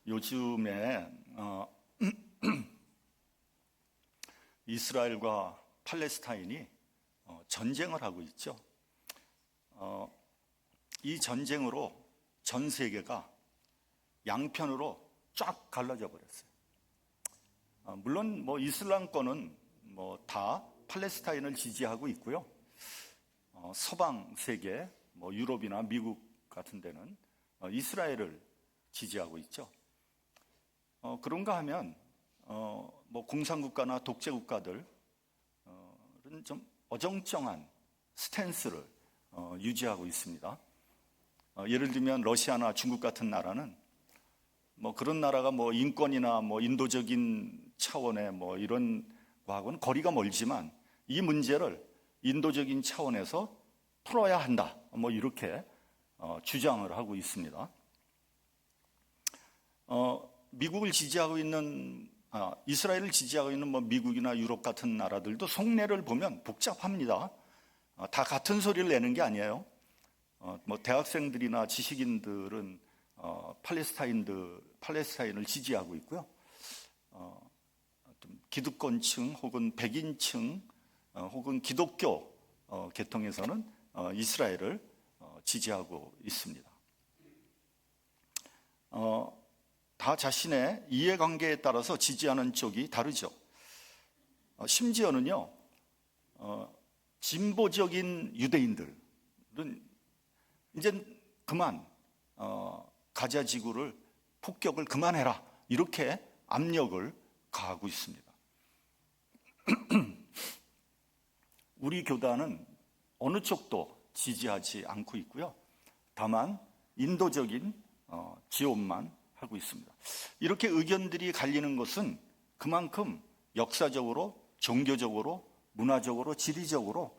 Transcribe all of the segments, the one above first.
요즘에 이스라엘과 팔레스타인이 전쟁을 하고 있죠. 이 전쟁으로 전 세계가 양편으로 쫙 갈라져 버렸어요. 물론 이슬람권은 다 팔레스타인을 지지하고 있고요. 서방 세계, 유럽이나 미국 같은 데는 이스라엘을 지지하고 있죠. 그런가 하면 공산국가나 독재국가들은 좀 어정쩡한 스탠스를 유지하고 있습니다. 예를 들면 러시아나 중국 같은 나라는 그런 나라가 인권이나 인도적인 차원의 이런 거하고는 거리가 멀지만 이 문제를 인도적인 차원에서 풀어야 한다. 이렇게 주장을 하고 있습니다. 미국을 지지하고 있는 이스라엘을 지지하고 있는 미국이나 유럽 같은 나라들도 속내를 보면 복잡합니다. 다 같은 소리를 내는 게 아니에요. 대학생들이나 지식인들은 팔레스타인을 지지하고 있고요. 기득권층 혹은 백인층 혹은 기독교 계통에서는 이스라엘을 지지하고 있습니다. 다 자신의 이해관계에 따라서 지지하는 쪽이 다르죠. 심지어는요, 진보적인 유대인들은 이제 그만 가자 지구를 폭격을 그만해라 이렇게 압력을 가하고 있습니다. 우리 교단은 어느 쪽도 지지하지 않고 있고요. 다만 인도적인 지원만 하고 있습니다. 이렇게 의견들이 갈리는 것은 그만큼 역사적으로, 종교적으로, 문화적으로, 지리적으로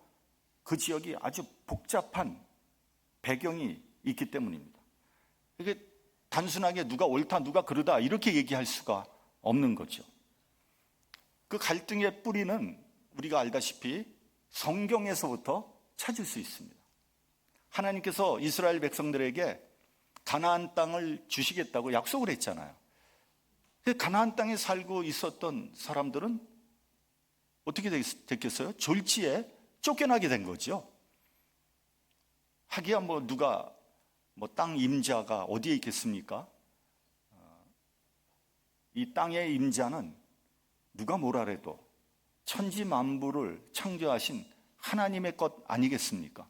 그 지역이 아주 복잡한 배경이 있기 때문입니다. 이게 단순하게 누가 옳다, 누가 그르다 이렇게 얘기할 수가 없는 거죠. 그 갈등의 뿌리는 우리가 알다시피 성경에서부터 찾을 수 있습니다. 하나님께서 이스라엘 백성들에게 가나안 땅을 주시겠다고 약속을 했잖아요. 가나안 땅에 살고 있었던 사람들은 어떻게 됐겠어요? 졸지에 쫓겨나게 된 거죠. 하기야 누가 땅 임자가 어디에 있겠습니까? 이 땅의 임자는 누가 뭐라래도 천지 만부를 창조하신 하나님의 것 아니겠습니까?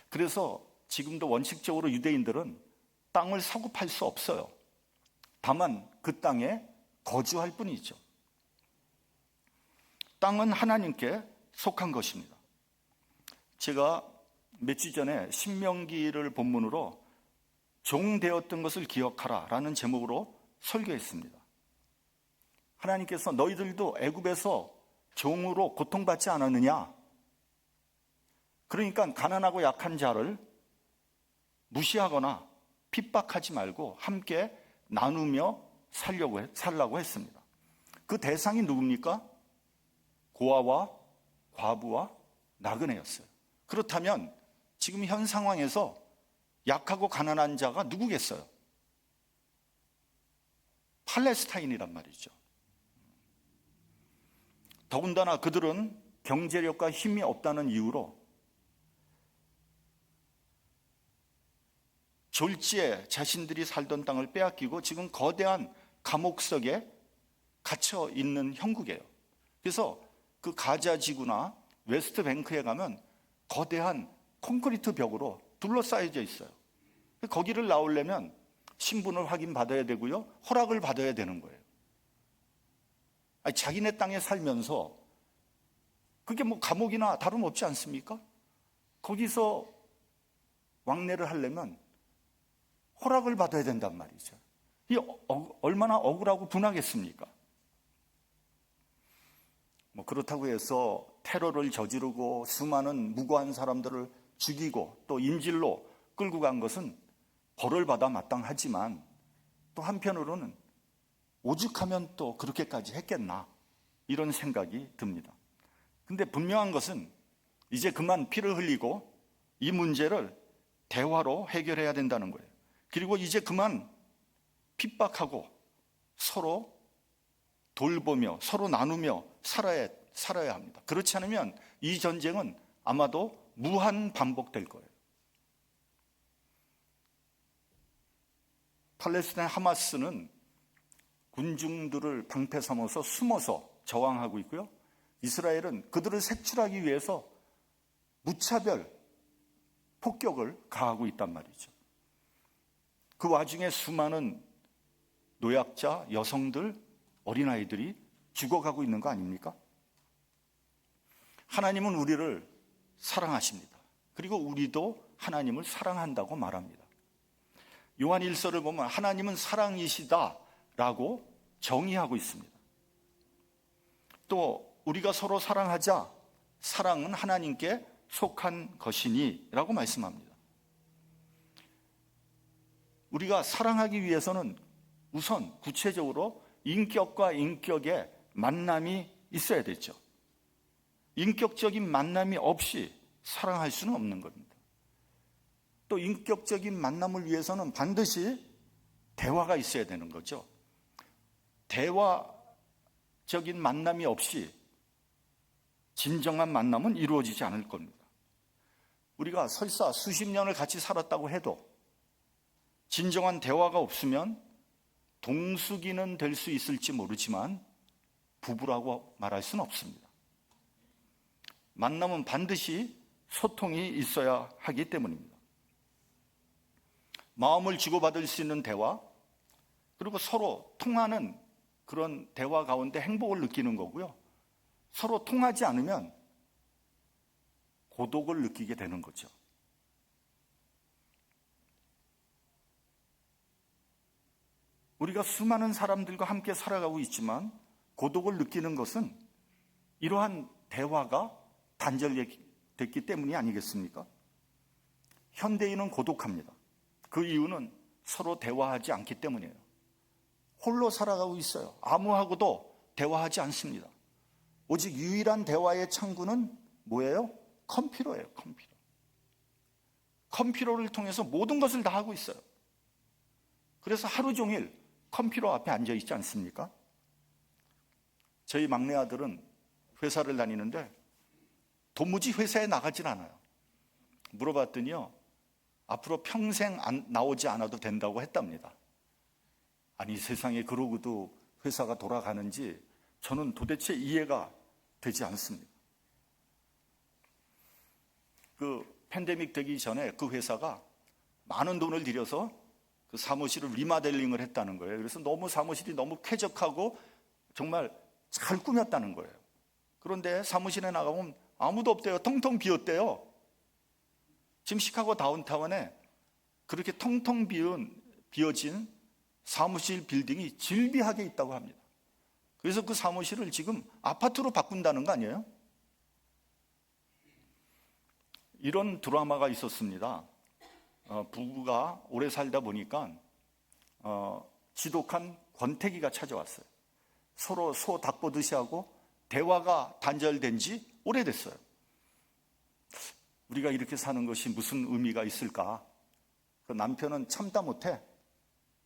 그래서 지금도 원칙적으로 유대인들은 땅을 사고 팔 수 없어요. 다만 그 땅에 거주할 뿐이죠. 땅은 하나님께 속한 것입니다. 제가 몇 주 전에 신명기를 본문으로 종되었던 것을 기억하라 라는 제목으로 설교했습니다. 하나님께서 너희들도 애굽에서 종으로 고통받지 않았느냐? 그러니까 가난하고 약한 자를 무시하거나 핍박하지 말고 함께 나누며 살라고 했습니다. 그 대상이 누굽니까? 고아와 과부와 나그네였어요. 그렇다면 지금 현 상황에서 약하고 가난한 자가 누구겠어요? 팔레스타인이란 말이죠. 더군다나 그들은 경제력과 힘이 없다는 이유로 졸지에 자신들이 살던 땅을 빼앗기고 지금 거대한 감옥 속에 갇혀 있는 형국이에요. 그래서 그 가자 지구나 웨스트 뱅크에 가면 거대한 콘크리트 벽으로 둘러싸여져 있어요. 거기를 나오려면 신분을 확인받아야 되고요. 허락을 받아야 되는 거예요. 자기네 땅에 살면서 그게 감옥이나 다름없지 않습니까? 거기서 왕래를 하려면 허락을 받아야 된단 말이죠. 이 얼마나 억울하고 분하겠습니까? 그렇다고 해서 테러를 저지르고 수많은 무고한 사람들을 죽이고 또 인질로 끌고 간 것은 벌을 받아 마땅하지만 또 한편으로는 오죽하면 또 그렇게까지 했겠나 이런 생각이 듭니다. 근데 분명한 것은 이제 그만 피를 흘리고 이 문제를 대화로 해결해야 된다는 거예요. 그리고 이제 그만 핍박하고 서로 돌보며 서로 나누며 살아야 합니다. 그렇지 않으면 이 전쟁은 아마도 무한 반복될 거예요. 팔레스타인 하마스는 군중들을 방패 삼아서 숨어서 저항하고 있고요. 이스라엘은 그들을 색출하기 위해서 무차별 폭격을 가하고 있단 말이죠. 그 와중에 수많은 노약자, 여성들, 어린아이들이 죽어가고 있는 거 아닙니까? 하나님은 우리를 사랑하십니다. 그리고 우리도 하나님을 사랑한다고 말합니다. 요한 1서를 보면 하나님은 사랑이시다라고 정의하고 있습니다. 또 우리가 서로 사랑하자, 사랑은 하나님께 속한 것이니 라고 말씀합니다. 우리가 사랑하기 위해서는 우선 구체적으로 인격과 인격의 만남이 있어야 되죠. 인격적인 만남이 없이 사랑할 수는 없는 겁니다. 또 인격적인 만남을 위해서는 반드시 대화가 있어야 되는 거죠. 대화적인 만남이 없이 진정한 만남은 이루어지지 않을 겁니다. 우리가 설사 수십 년을 같이 살았다고 해도 진정한 대화가 없으면 동숙이는 될 수 있을지 모르지만 부부라고 말할 수는 없습니다. 만남은 반드시 소통이 있어야 하기 때문입니다. 마음을 주고받을 수 있는 대화, 그리고 서로 통하는 그런 대화 가운데 행복을 느끼는 거고요. 서로 통하지 않으면 고독을 느끼게 되는 거죠. 우리가 수많은 사람들과 함께 살아가고 있지만 고독을 느끼는 것은 이러한 대화가 단절됐기 때문이 아니겠습니까? 현대인은 고독합니다. 그 이유는 서로 대화하지 않기 때문이에요. 홀로 살아가고 있어요. 아무하고도 대화하지 않습니다. 오직 유일한 대화의 창구는 뭐예요? 컴퓨터예요. 컴퓨터를 통해서 모든 것을 다 하고 있어요. 그래서 하루 종일 컴퓨터 앞에 앉아 있지 않습니까? 저희 막내 아들은 회사를 다니는데 도무지 회사에 나가질 않아요. 물어봤더니요, 앞으로 평생 나오지 않아도 된다고 했답니다. 아니, 세상에 그러고도 회사가 돌아가는지 저는 도대체 이해가 되지 않습니다. 그 팬데믹 되기 전에 그 회사가 많은 돈을 들여서 그 사무실을 리모델링을 했다는 거예요. 그래서 너무 사무실이 너무 쾌적하고 정말 잘 꾸몄다는 거예요. 그런데 사무실에 나가보면 아무도 없대요. 텅텅 비었대요. 지금 시카고 다운타운에 그렇게 텅텅 비어진 사무실 빌딩이 질비하게 있다고 합니다. 그래서 그 사무실을 지금 아파트로 바꾼다는 거 아니에요? 이런 드라마가 있었습니다. 부부가 오래 살다 보니까 지독한 권태기가 찾아왔어요. 서로 소 닭 보듯이 하고 대화가 단절된 지 오래됐어요. 우리가 이렇게 사는 것이 무슨 의미가 있을까? 그 남편은 참다 못해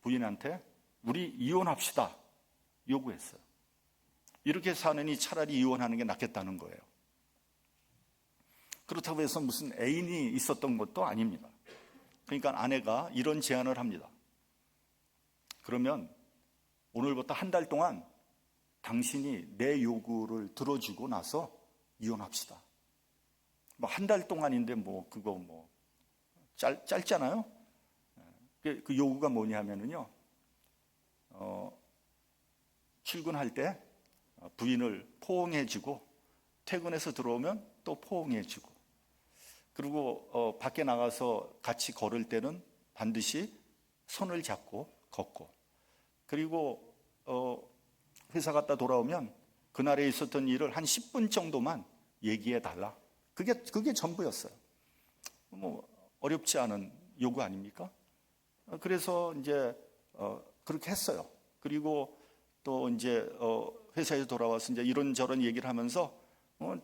부인한테 우리 이혼합시다 요구했어요. 이렇게 사느니 차라리 이혼하는 게 낫겠다는 거예요. 그렇다고 해서 무슨 애인이 있었던 것도 아닙니다. 그러니까 아내가 이런 제안을 합니다. 그러면 오늘부터 한 달 동안 당신이 내 요구를 들어주고 나서 이혼합시다. 뭐 한 달 동안인데 뭐 그거 뭐 짧잖아요. 그 요구가 뭐냐면은요, 출근할 때 부인을 포옹해주고 퇴근해서 들어오면 또 포옹해주고, 그리고 밖에 나가서 같이 걸을 때는 반드시 손을 잡고 걷고, 그리고 회사 갔다 돌아오면 그날에 있었던 일을 한 10분 정도만 얘기해 달라. 그게 전부였어요. 뭐 어렵지 않은 요구 아닙니까? 그래서 이제 그렇게 했어요. 그리고 또 이제 회사에서 돌아와서 이제 이런저런 얘기를 하면서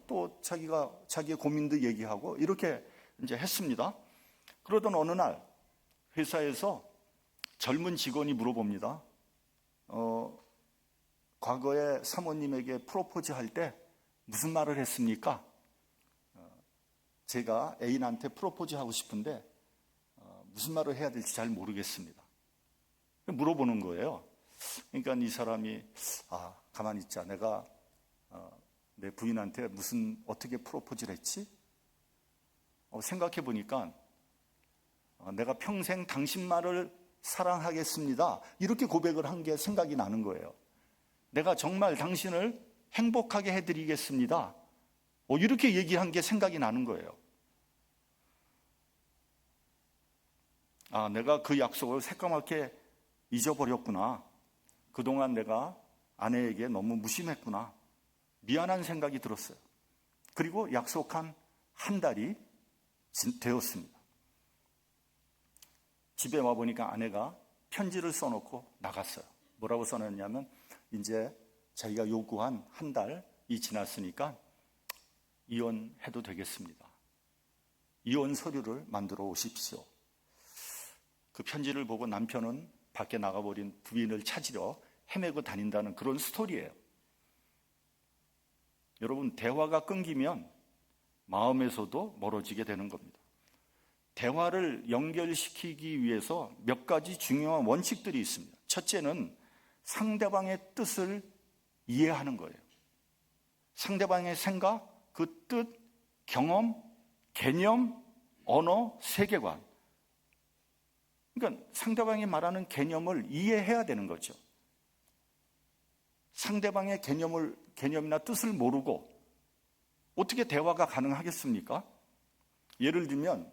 또 자기의 고민도 얘기하고 이렇게 이제 했습니다. 그러던 어느 날 회사에서 젊은 직원이 물어봅니다. 과거에 사모님에게 프로포즈 할 때 무슨 말을 했습니까? 제가 애인한테 프로포즈 하고 싶은데 무슨 말을 해야 될지 잘 모르겠습니다. 물어보는 거예요. 그러니까 이 사람이 가만히 있자. 내가 내 부인한테 어떻게 프로포즈를 했지? 생각해 보니까 내가 평생 당신만을 사랑하겠습니다. 이렇게 고백을 한 게 생각이 나는 거예요. 내가 정말 당신을 행복하게 해드리겠습니다. 이렇게 얘기한 게 생각이 나는 거예요. 내가 그 약속을 새까맣게 잊어버렸구나. 그동안 내가 아내에게 너무 무심했구나. 미안한 생각이 들었어요. 그리고 약속한 한 달이 되었습니다. 집에 와보니까 아내가 편지를 써놓고 나갔어요. 뭐라고 써놨냐면 이제 자기가 요구한 한 달이 지났으니까 이혼해도 되겠습니다. 이혼 서류를 만들어 오십시오. 그 편지를 보고 남편은 밖에 나가버린 부인을 찾으려 헤매고 다닌다는 그런 스토리예요. 여러분, 대화가 끊기면 마음에서도 멀어지게 되는 겁니다. 대화를 연결시키기 위해서 몇 가지 중요한 원칙들이 있습니다. 첫째는 상대방의 뜻을 이해하는 거예요. 상대방의 생각, 그 뜻, 경험, 개념, 언어, 세계관. 그러니까 상대방이 말하는 개념을 이해해야 되는 거죠. 상대방의 개념이나 뜻을 모르고 어떻게 대화가 가능하겠습니까? 예를 들면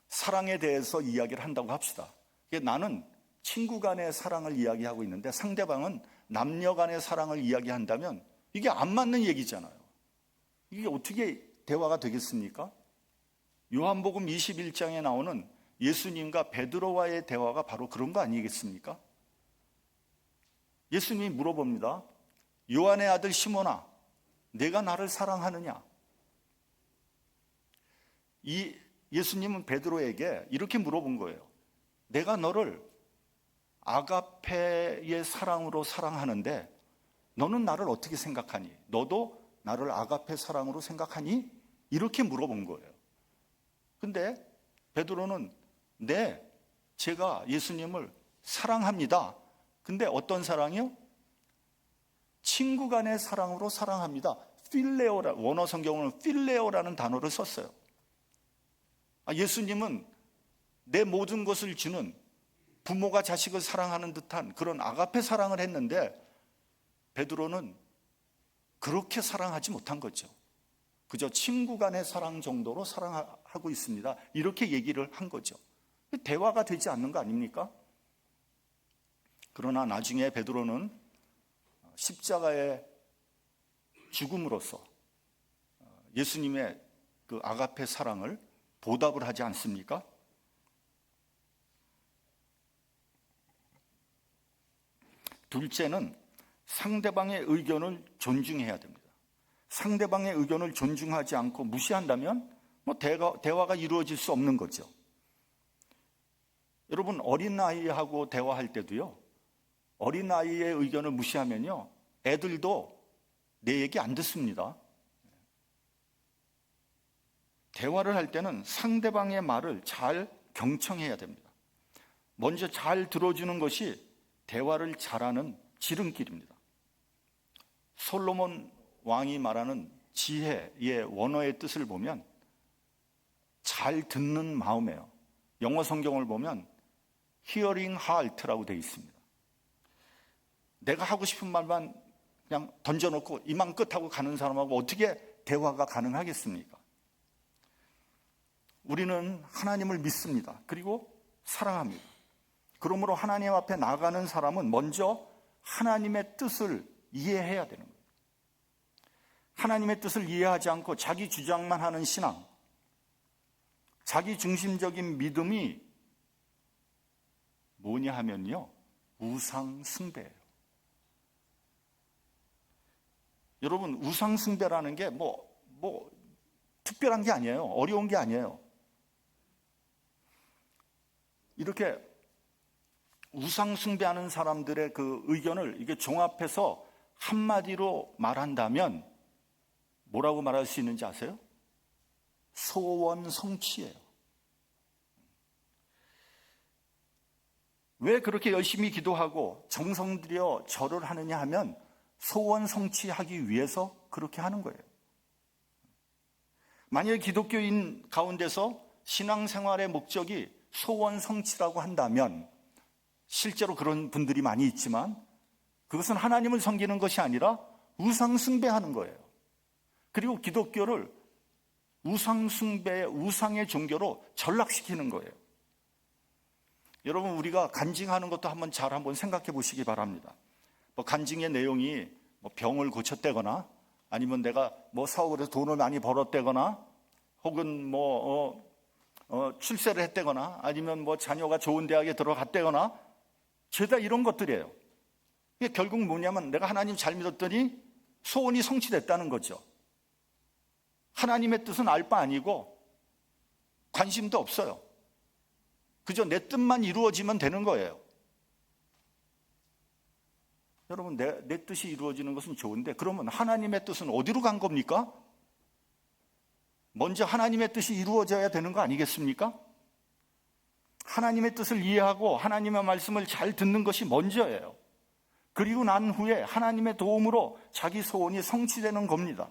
사랑에 대해서 이야기를 한다고 합시다. 나는 친구 간의 사랑을 이야기하고 있는데 상대방은 남녀 간의 사랑을 이야기한다면 이게 안 맞는 얘기잖아요. 이게 어떻게 대화가 되겠습니까? 요한복음 21장에 나오는 예수님과 베드로와의 대화가 바로 그런 거 아니겠습니까? 예수님이 물어봅니다. 요한의 아들 시몬아, 내가 나를 사랑하느냐? 예수님은 베드로에게 이렇게 물어본 거예요. 내가 너를 아가페의 사랑으로 사랑하는데 너는 나를 어떻게 생각하니? 너도 나를 아가페 사랑으로 생각하니? 이렇게 물어본 거예요. 근데 베드로는 네, 제가 예수님을 사랑합니다. 근데 어떤 사랑이요? 친구 간의 사랑으로 사랑합니다. 필레오라, 원어 성경은 필레오라는 단어를 썼어요. 예수님은 내 모든 것을 주는 부모가 자식을 사랑하는 듯한 그런 아가페 사랑을 했는데 베드로는 그렇게 사랑하지 못한 거죠. 그저 친구 간의 사랑 정도로 사랑하고 있습니다. 이렇게 얘기를 한 거죠. 대화가 되지 않는 거 아닙니까? 그러나 나중에 베드로는 십자가의 죽음으로써 예수님의 그 아가페 사랑을 보답을 하지 않습니까? 둘째는 상대방의 의견을 존중해야 됩니다. 상대방의 의견을 존중하지 않고 무시한다면 대화가 이루어질 수 없는 거죠. 여러분, 어린아이하고 대화할 때도요, 어린아이의 의견을 무시하면요, 애들도 내 얘기 안 듣습니다. 대화를 할 때는 상대방의 말을 잘 경청해야 됩니다. 먼저 잘 들어주는 것이 대화를 잘하는 지름길입니다. 솔로몬 왕이 말하는 지혜의 원어의 뜻을 보면 잘 듣는 마음이에요. 영어 성경을 보면 hearing heart라고 되어 있습니다. 내가 하고 싶은 말만 그냥 던져놓고 이만 끝하고 가는 사람하고 어떻게 대화가 가능하겠습니까? 우리는 하나님을 믿습니다. 그리고 사랑합니다. 그러므로 하나님 앞에 나가는 사람은 먼저 하나님의 뜻을 이해해야 되는 거예요. 하나님의 뜻을 이해하지 않고 자기 주장만 하는 신앙, 자기 중심적인 믿음이 뭐냐 하면요, 우상숭배예요. 여러분, 우상숭배라는 게 특별한 게 아니에요. 어려운 게 아니에요. 이렇게 우상 숭배하는 사람들의 그 의견을 이게 종합해서 한마디로 말한다면 뭐라고 말할 수 있는지 아세요? 소원 성취예요. 왜 그렇게 열심히 기도하고 정성 들여 절을 하느냐 하면 소원 성취하기 위해서 그렇게 하는 거예요. 만약 기독교인 가운데서 신앙생활의 목적이 소원 성취라고 한다면 실제로 그런 분들이 많이 있지만 그것은 하나님을 섬기는 것이 아니라 우상 숭배하는 거예요. 그리고 기독교를 우상 숭배의 우상의 종교로 전락시키는 거예요. 여러분, 우리가 간증하는 것도 한번 생각해 보시기 바랍니다. 간증의 내용이 병을 고쳤다거나 아니면 내가 사업을 해서 돈을 많이 벌었다거나 혹은 출세를 했다거나 아니면 자녀가 좋은 대학에 들어갔다거나 죄다 이런 것들이에요. 이게 결국 뭐냐면 내가 하나님 잘 믿었더니 소원이 성취됐다는 거죠. 하나님의 뜻은 알 바 아니고 관심도 없어요. 그저 내 뜻만 이루어지면 되는 거예요. 여러분, 내 뜻이 이루어지는 것은 좋은데 그러면 하나님의 뜻은 어디로 간 겁니까? 먼저 하나님의 뜻이 이루어져야 되는 거 아니겠습니까? 하나님의 뜻을 이해하고 하나님의 말씀을 잘 듣는 것이 먼저예요. 그리고 난 후에 하나님의 도움으로 자기 소원이 성취되는 겁니다.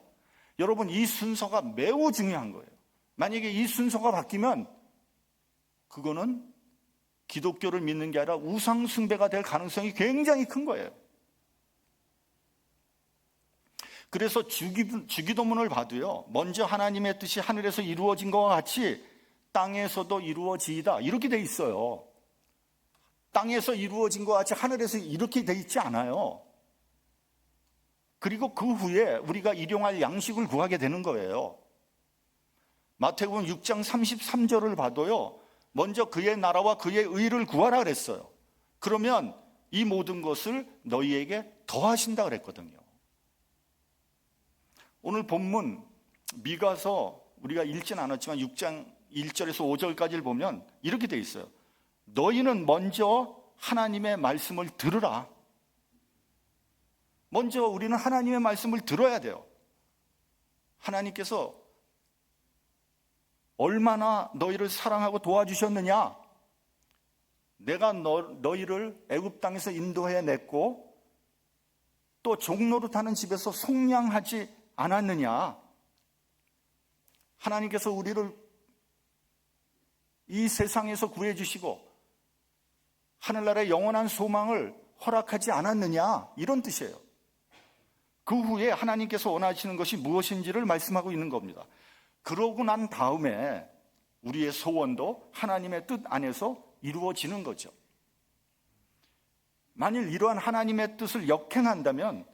여러분, 이 순서가 매우 중요한 거예요. 만약에 이 순서가 바뀌면 그거는 기독교를 믿는 게 아니라 우상 숭배가 될 가능성이 굉장히 큰 거예요. 그래서 주기도문을 봐도요, 먼저 하나님의 뜻이 하늘에서 이루어진 것과 같이 땅에서도 이루어지이다 이렇게 돼 있어요. 땅에서 이루어진 것 같이 하늘에서 이렇게 돼 있지 않아요. 그리고 그 후에 우리가 일용할 양식을 구하게 되는 거예요. 마태복음 6장 33절을 봐도요, 먼저 그의 나라와 그의 의를 구하라 그랬어요. 그러면 이 모든 것을 너희에게 더하신다 그랬거든요. 오늘 본문 미가서 우리가 읽진 않았지만 6장 1절에서 5절까지를 보면 이렇게 돼 있어요. 너희는 먼저 하나님의 말씀을 들으라. 먼저 우리는 하나님의 말씀을 들어야 돼요. 하나님께서 얼마나 너희를 사랑하고 도와주셨느냐? 내가 너희를 애굽 땅에서 인도해 냈고 또 종노릇하는 집에서 속량하지 않았느냐? 하나님께서 우리를 이 세상에서 구해 주시고 하늘나라의 영원한 소망을 허락하지 않았느냐? 이런 뜻이에요. 그 후에 하나님께서 원하시는 것이 무엇인지를 말씀하고 있는 겁니다. 그러고 난 다음에 우리의 소원도 하나님의 뜻 안에서 이루어지는 거죠. 만일 이러한 하나님의 뜻을 역행한다면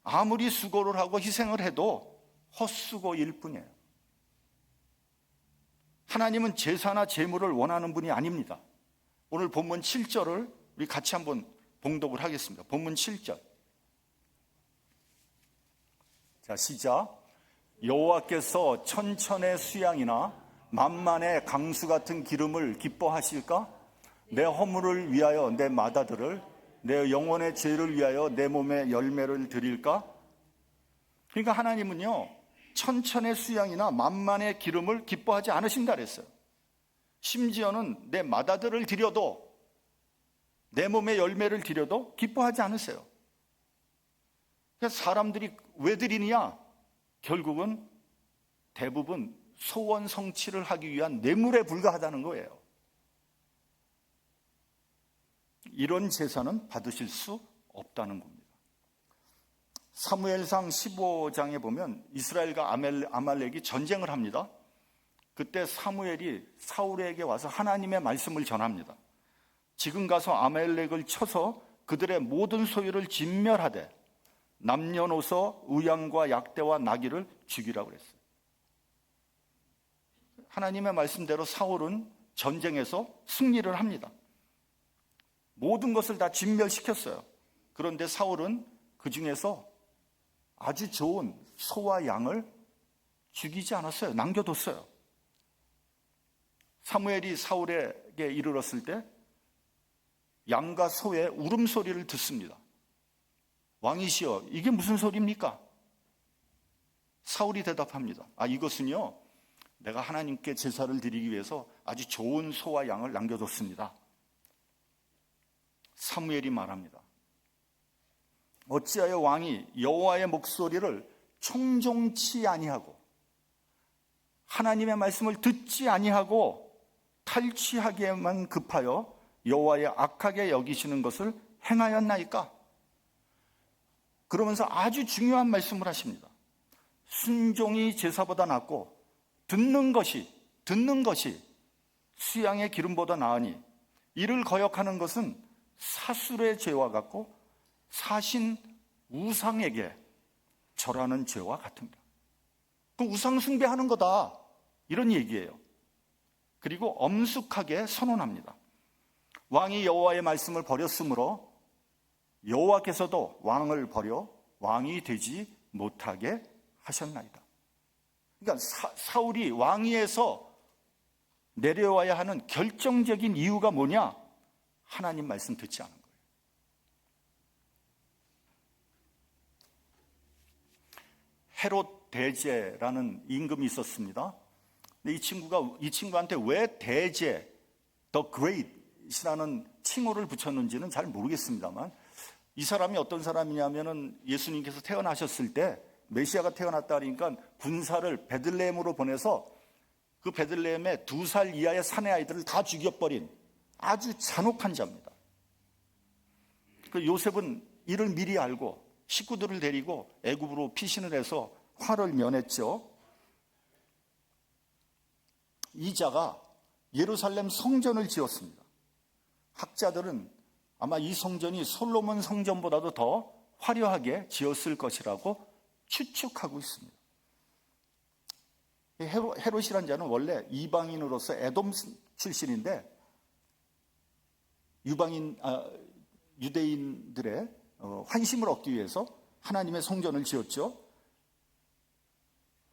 아무리 수고를 하고 희생을 해도 헛수고일 뿐이에요. 하나님은 제사나 제물을 원하는 분이 아닙니다. 오늘 본문 7절을 우리 같이 한번 봉독을 하겠습니다. 본문 7절. 자, 시작. 여호와께서 천천의 수양이나 만만의 강수 같은 기름을 기뻐하실까? 내 허물을 위하여 내 마다들을, 내 영혼의 죄를 위하여 내 몸에 열매를 드릴까? 그러니까 하나님은요, 천천의 수양이나 만만의 기름을 기뻐하지 않으신다 그랬어요. 심지어는 내 마다들을 드려도, 내 몸에 열매를 드려도 기뻐하지 않으세요. 그래서 사람들이 왜 드리느냐? 결국은 대부분 소원 성취를 하기 위한 뇌물에 불과하다는 거예요. 이런 제사는 받으실 수 없다는 겁니다. 사무엘상 15장에 보면 이스라엘과 아말렉이 전쟁을 합니다. 그때 사무엘이 사울에게 와서 하나님의 말씀을 전합니다. 지금 가서 아말렉을 쳐서 그들의 모든 소유를 진멸하되 남녀노소 우양과 약대와 나귀를 죽이라고 그랬어요. 하나님의 말씀대로 사울은 전쟁에서 승리를 합니다. 모든 것을 다 진멸시켰어요. 그런데 사울은 그 중에서 아주 좋은 소와 양을 죽이지 않았어요. 남겨뒀어요. 사무엘이 사울에게 이르렀을 때 양과 소의 울음소리를 듣습니다. 왕이시여, 이게 무슨 소리입니까? 사울이 대답합니다. 이것은요, 내가 하나님께 제사를 드리기 위해서 아주 좋은 소와 양을 남겨뒀습니다. 사무엘이 말합니다. 어찌하여 왕이 여호와의 목소리를 청종치 아니하고 하나님의 말씀을 듣지 아니하고 탈취하기에만 급하여 여호와의 악하게 여기시는 것을 행하였나이까? 그러면서 아주 중요한 말씀을 하십니다. 순종이 제사보다 낫고 듣는 것이 수양의 기름보다 나으니 이를 거역하는 것은 사술의 죄와 같고 사신 우상에게 절하는 죄와 같습니다. 그 우상 숭배하는 거다, 이런 얘기예요. 그리고 엄숙하게 선언합니다. 왕이 여호와의 말씀을 버렸으므로 여호와께서도 왕을 버려 왕이 되지 못하게 하셨나이다. 그러니까 사울이 왕위에서 내려와야 하는 결정적인 이유가 뭐냐? 하나님 말씀 듣지 않은 거예요. 헤롯 대제라는 임금이 있었습니다. 근데 이 친구한테 왜 대제, The Great이라는 칭호를 붙였는지는 잘 모르겠습니다만, 이 사람이 어떤 사람이냐면은 예수님께서 태어나셨을 때 메시아가 태어났다 하니까 군사를 베들레헴으로 보내서 그 베들레헴의 2살 이하의 사내 아이들을 다 죽여버린 아주 잔혹한 자입니다. 그 요셉은 이를 미리 알고 식구들을 데리고 애굽으로 피신을 해서 화를 면했죠. 이 자가 예루살렘 성전을 지었습니다. 학자들은 아마 이 성전이 솔로몬 성전보다도 더 화려하게 지었을 것이라고 추측하고 있습니다. 헤롯이라는 자는 원래 이방인으로서 에돔 출신인데 유대인들의 환심을 얻기 위해서 하나님의 성전을 지었죠.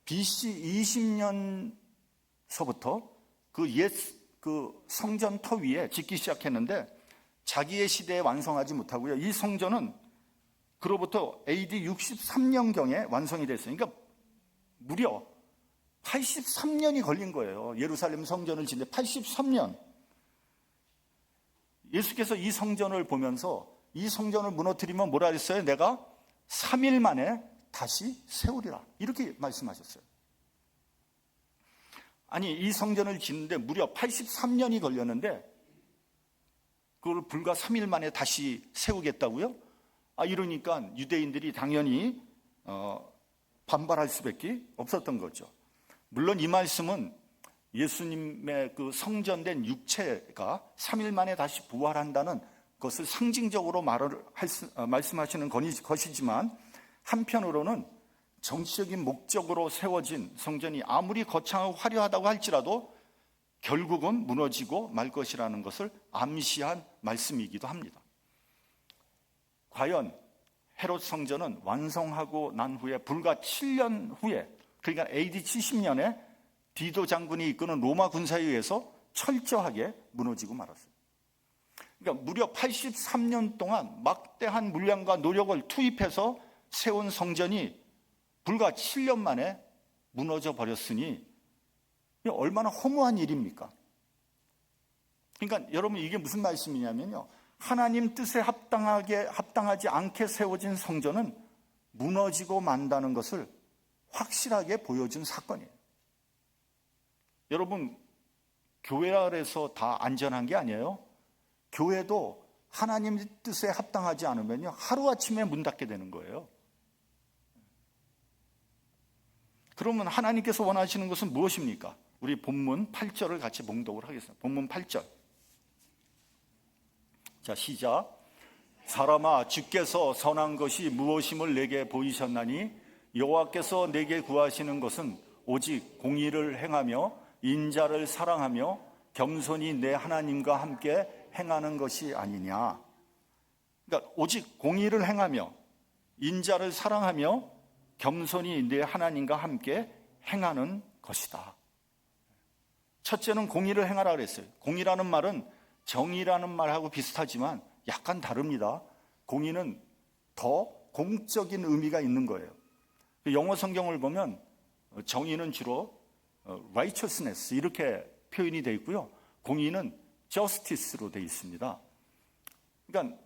BC 20년서부터 그 성전 터 위에 짓기 시작했는데 자기의 시대에 완성하지 못하고요. 이 성전은 그로부터 AD 63년경에 완성이 됐어요. 그러니까 무려 83년이 걸린 거예요. 예루살렘 성전을 짓는데 83년. 예수께서 이 성전을 보면서 이 성전을 무너뜨리면 뭐라 그랬어요? 내가 3일 만에 다시 세우리라. 이렇게 말씀하셨어요. 아니, 이 성전을 짓는데 무려 83년이 걸렸는데 그걸 불과 3일 만에 다시 세우겠다고요? 이러니까 유대인들이 당연히 반발할 수밖에 없었던 거죠. 물론 이 말씀은 예수님의 그 성전된 육체가 3일 만에 다시 부활한다는 것을 상징적으로 말씀하시는 것이지만 한편으로는 정치적인 목적으로 세워진 성전이 아무리 거창하고 화려하다고 할지라도 결국은 무너지고 말 것이라는 것을 암시한 말씀이기도 합니다. 과연 헤롯 성전은 완성하고 난 후에 불과 7년 후에, 그러니까 AD 70년에 디도 장군이 이끄는 로마 군사에 의해서 철저하게 무너지고 말았어요. 그러니까 무려 83년 동안 막대한 물량과 노력을 투입해서 세운 성전이 불과 7년 만에 무너져 버렸으니 얼마나 허무한 일입니까? 그러니까 여러분, 이게 무슨 말씀이냐면요, 하나님 뜻에 합당하지 않게 세워진 성전은 무너지고 만다는 것을 확실하게 보여준 사건이에요. 여러분, 교회라 그래서 다 안전한 게 아니에요. 교회도 하나님 뜻에 합당하지 않으면요, 하루아침에 문 닫게 되는 거예요. 그러면 하나님께서 원하시는 것은 무엇입니까? 우리 본문 8절을 같이 봉독을 하겠습니다. 본문 8절. 자, 시작. 사람아, 주께서 선한 것이 무엇임을 내게 보이셨나니 여호와께서 내게 구하시는 것은 오직 공의를 행하며 인자를 사랑하며 겸손히 내 하나님과 함께 행하는 것이 아니냐. 그러니까 오직 공의를 행하며 인자를 사랑하며 겸손히 내 하나님과 함께 행하는 것이다. 첫째는 공의를 행하라 그랬어요. 공의라는 말은 정의라는 말하고 비슷하지만 약간 다릅니다. 공의는 더 공적인 의미가 있는 거예요. 영어 성경을 보면 정의는 주로 righteousness 이렇게 표현이 되어 있고요. 공의는 justice로 되어 있습니다. 그러니까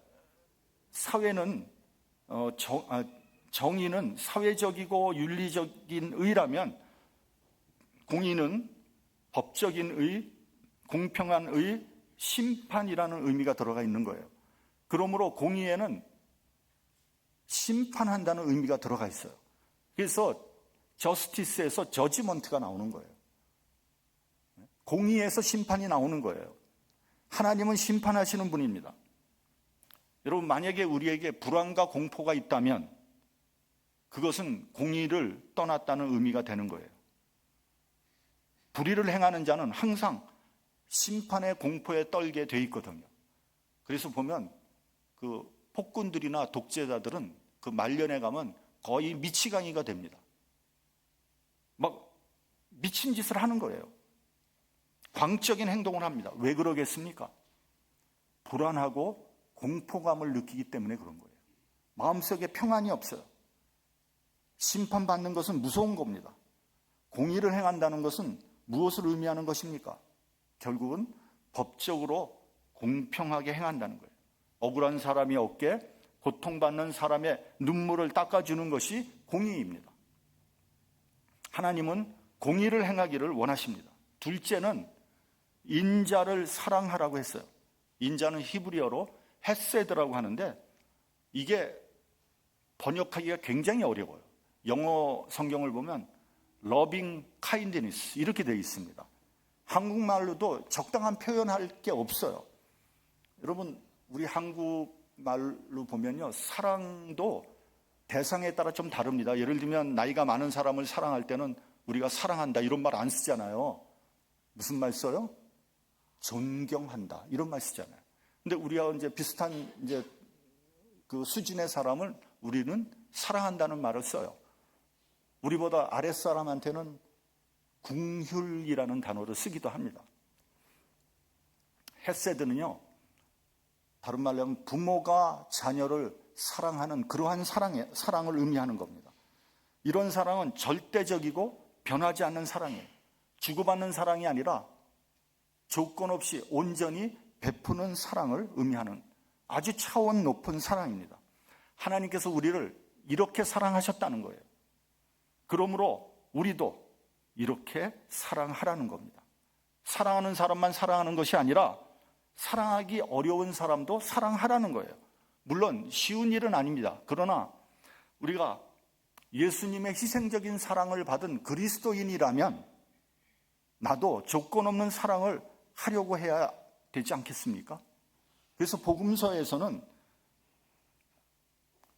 사회는 정의는 사회적이고 윤리적인 의라면 공의는 법적인 의, 공평한 의, 심판이라는 의미가 들어가 있는 거예요. 그러므로 공의에는 심판한다는 의미가 들어가 있어요. 그래서 저스티스에서 저지먼트가 나오는 거예요. 공의에서 심판이 나오는 거예요. 하나님은 심판하시는 분입니다. 여러분, 만약에 우리에게 불안과 공포가 있다면 그것은 공의를 떠났다는 의미가 되는 거예요. 불의를 행하는 자는 항상 심판의 공포에 떨게 돼 있거든요. 그래서 보면 그 폭군들이나 독재자들은 그 말년에 가면 거의 미치광이가 됩니다. 막 미친 짓을 하는 거예요. 광적인 행동을 합니다. 왜 그러겠습니까? 불안하고 공포감을 느끼기 때문에 그런 거예요. 마음속에 평안이 없어요. 심판받는 것은 무서운 겁니다. 공의를 행한다는 것은 무엇을 의미하는 것입니까? 결국은 법적으로 공평하게 행한다는 거예요. 억울한 사람이 없게 고통받는 사람의 눈물을 닦아주는 것이 공의입니다. 하나님은 공의를 행하기를 원하십니다. 둘째는 인자를 사랑하라고 했어요. 인자는 히브리어로 헤세드라고 하는데 이게 번역하기가 굉장히 어려워요. 영어 성경을 보면 loving kindness 이렇게 되어 있습니다. 한국말로도 적당한 표현할 게 없어요. 여러분, 우리 한국말로 보면요, 사랑도 대상에 따라 좀 다릅니다. 예를 들면 나이가 많은 사람을 사랑할 때는 우리가 사랑한다 이런 말 안 쓰잖아요. 무슨 말 써요? 존경한다 이런 말 쓰잖아요. 근데 우리가 이제 비슷한 이제 그 수준의 사람을 우리는 사랑한다는 말을 써요. 우리보다 아랫사람한테는 궁휼이라는 단어를 쓰기도 합니다. 헤세드는요, 다른 말로 하면 부모가 자녀를 사랑하는 그러한 사랑을 의미하는 겁니다. 이런 사랑은 절대적이고 변하지 않는 사랑이에요. 주고받는 사랑이 아니라 조건 없이 온전히 베푸는 사랑을 의미하는 아주 차원 높은 사랑입니다. 하나님께서 우리를 이렇게 사랑하셨다는 거예요. 그러므로 우리도 이렇게 사랑하라는 겁니다. 사랑하는 사람만 사랑하는 것이 아니라 사랑하기 어려운 사람도 사랑하라는 거예요. 물론 쉬운 일은 아닙니다. 그러나 우리가 예수님의 희생적인 사랑을 받은 그리스도인이라면 나도 조건 없는 사랑을 하려고 해야 되지 않겠습니까? 그래서 복음서에서는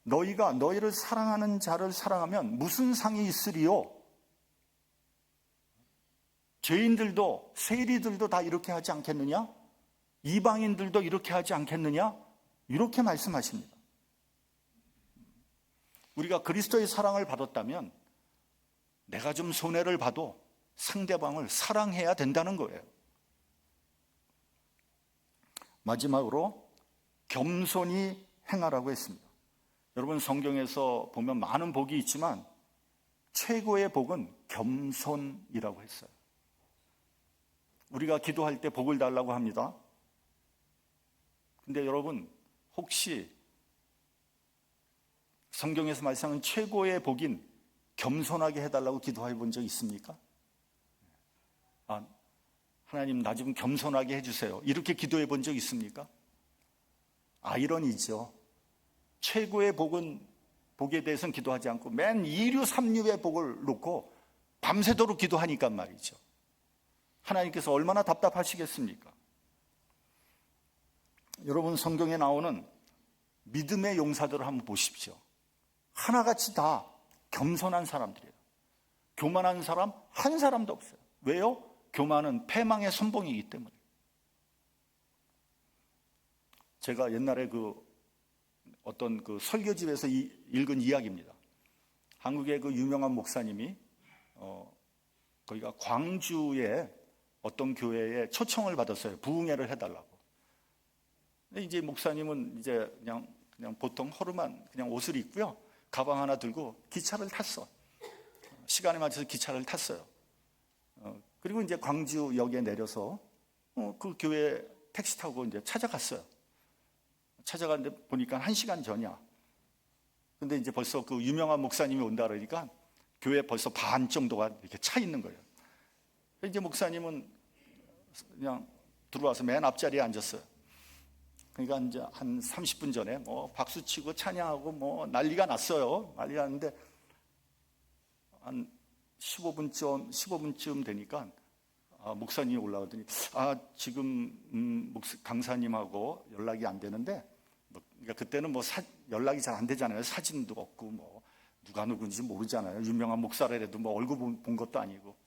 너희가 너희를 사랑하는 자를 사랑하면 무슨 상이 있으리요? 죄인들도 세리들도 다 이렇게 하지 않겠느냐? 이방인들도 이렇게 하지 않겠느냐? 이렇게 말씀하십니다. 우리가 그리스도의 사랑을 받았다면 내가 좀 손해를 봐도 상대방을 사랑해야 된다는 거예요. 마지막으로 겸손히 행하라고 했습니다. 여러분, 성경에서 보면 많은 복이 있지만 최고의 복은 겸손이라고 했어요. 우리가 기도할 때 복을 달라고 합니다. 근데 여러분, 혹시 성경에서 말씀하는 최고의 복인 겸손하게 해달라고 기도해 본 적 있습니까? 하나님 나 좀 겸손하게 해주세요. 이렇게 기도해 본 적 있습니까? 아이러니죠. 최고의 복에 대해서는 기도하지 않고 맨 2류 3류의 복을 놓고 밤새도록 기도하니까 말이죠. 하나님께서 얼마나 답답하시겠습니까? 여러분, 성경에 나오는 믿음의 용사들을 한번 보십시오. 하나같이 다 겸손한 사람들이에요. 교만한 사람 한 사람도 없어요. 왜요? 교만은 패망의 선봉이기 때문에. 제가 옛날에 어떤 설교집에서 읽은 이야기입니다. 한국의 유명한 목사님이 거기가 광주의 어떤 교회에 초청을 받았어요. 부흥회를 해달라고. 근데 이제 목사님은 이제 그냥 보통 허름한 그냥 옷을 입고요. 가방 하나 들고 기차를 탔어. 시간에 맞춰서 기차를 탔어요. 그리고 이제 광주역에 내려서 그 교회 택시 타고 이제 찾아갔어요. 찾아갔는데 보니까 1시간 전이야. 근데 이제 벌써 그 유명한 목사님이 온다 그러니까 교회 벌써 반 정도가 이렇게 차 있는 거예요. 이제 목사님은 그냥 들어와서 맨 앞자리에 앉았어요. 그러니까 이제 한 30분 전에 뭐 박수 치고 찬양하고 뭐 난리가 났어요. 난리가 났는데 한 15분쯤 되니까 목사님이 올라오더니 지금 강사님하고 연락이 안 되는데 그러니까 그때는 뭐 연락이 잘 안 되잖아요. 사진도 없고 뭐 누가 누군지 모르잖아요. 유명한 목사라도 뭐 얼굴 본 것도 아니고.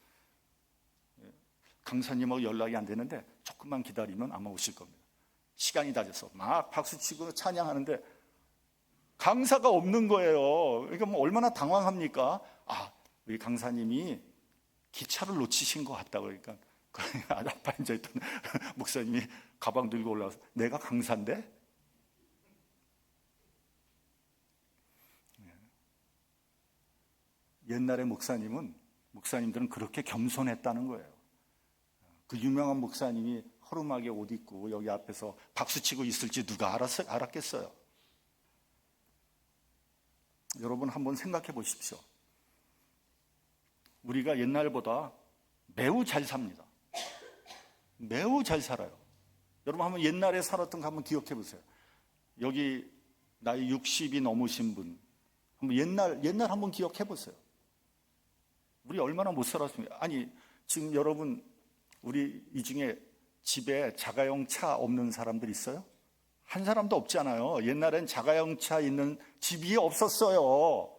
강사님하고 연락이 안 되는데 조금만 기다리면 아마 오실 겁니다. 시간이 다 돼서 막 박수치고 찬양하는데 강사가 없는 거예요. 그러니까 뭐 얼마나 당황합니까? 우리 강사님이 기차를 놓치신 것 같다 그러니까 앞에 앉아있던 목사님이 가방 들고 올라와서 내가 강사인데? 옛날에 목사님들은 그렇게 겸손했다는 거예요. 그 유명한 목사님이 허름하게 옷 입고 여기 앞에서 박수치고 있을지 누가 알았겠어요? 여러분 한번 생각해 보십시오. 우리가 옛날보다 매우 잘 삽니다. 매우 잘 살아요. 여러분 한번 옛날에 살았던 거 한번 기억해 보세요. 여기 나이 60이 넘으신 분 한번 옛날 한번 기억해 보세요. 우리 얼마나 못 살았습니까? 아니 지금 여러분 우리 이 중에 집에 자가용 차 없는 사람들 있어요? 한 사람도 없잖아요. 옛날엔 자가용 차 있는 집이 없었어요.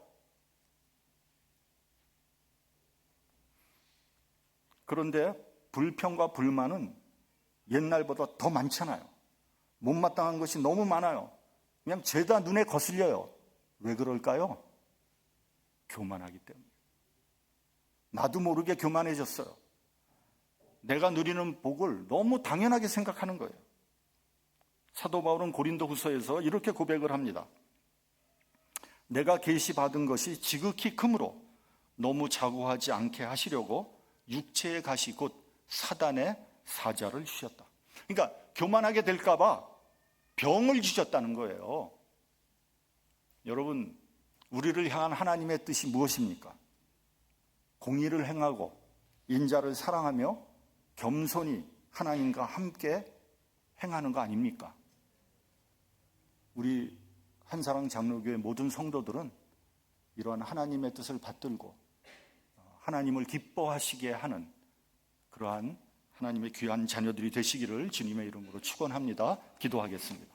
그런데 불평과 불만은 옛날보다 더 많잖아요. 못마땅한 것이 너무 많아요. 그냥 죄다 눈에 거슬려요. 왜 그럴까요? 교만하기 때문에. 나도 모르게 교만해졌어요. 내가 누리는 복을 너무 당연하게 생각하는 거예요. 사도 바울은 고린도후서에서 이렇게 고백을 합니다. 내가 계시받은 것이 지극히 크므로 너무 자고하지 않게 하시려고 육체의 가시 곧 사단의 사자를 주셨다. 그러니까 교만하게 될까 봐 병을 주셨다는 거예요. 여러분, 우리를 향한 하나님의 뜻이 무엇입니까? 공의를 행하고 인자를 사랑하며 겸손히 하나님과 함께 행하는 거 아닙니까? 우리 한사랑 장로교회 모든 성도들은 이러한 하나님의 뜻을 받들고 하나님을 기뻐하시게 하는 그러한 하나님의 귀한 자녀들이 되시기를 주님의 이름으로 축원합니다. 기도하겠습니다.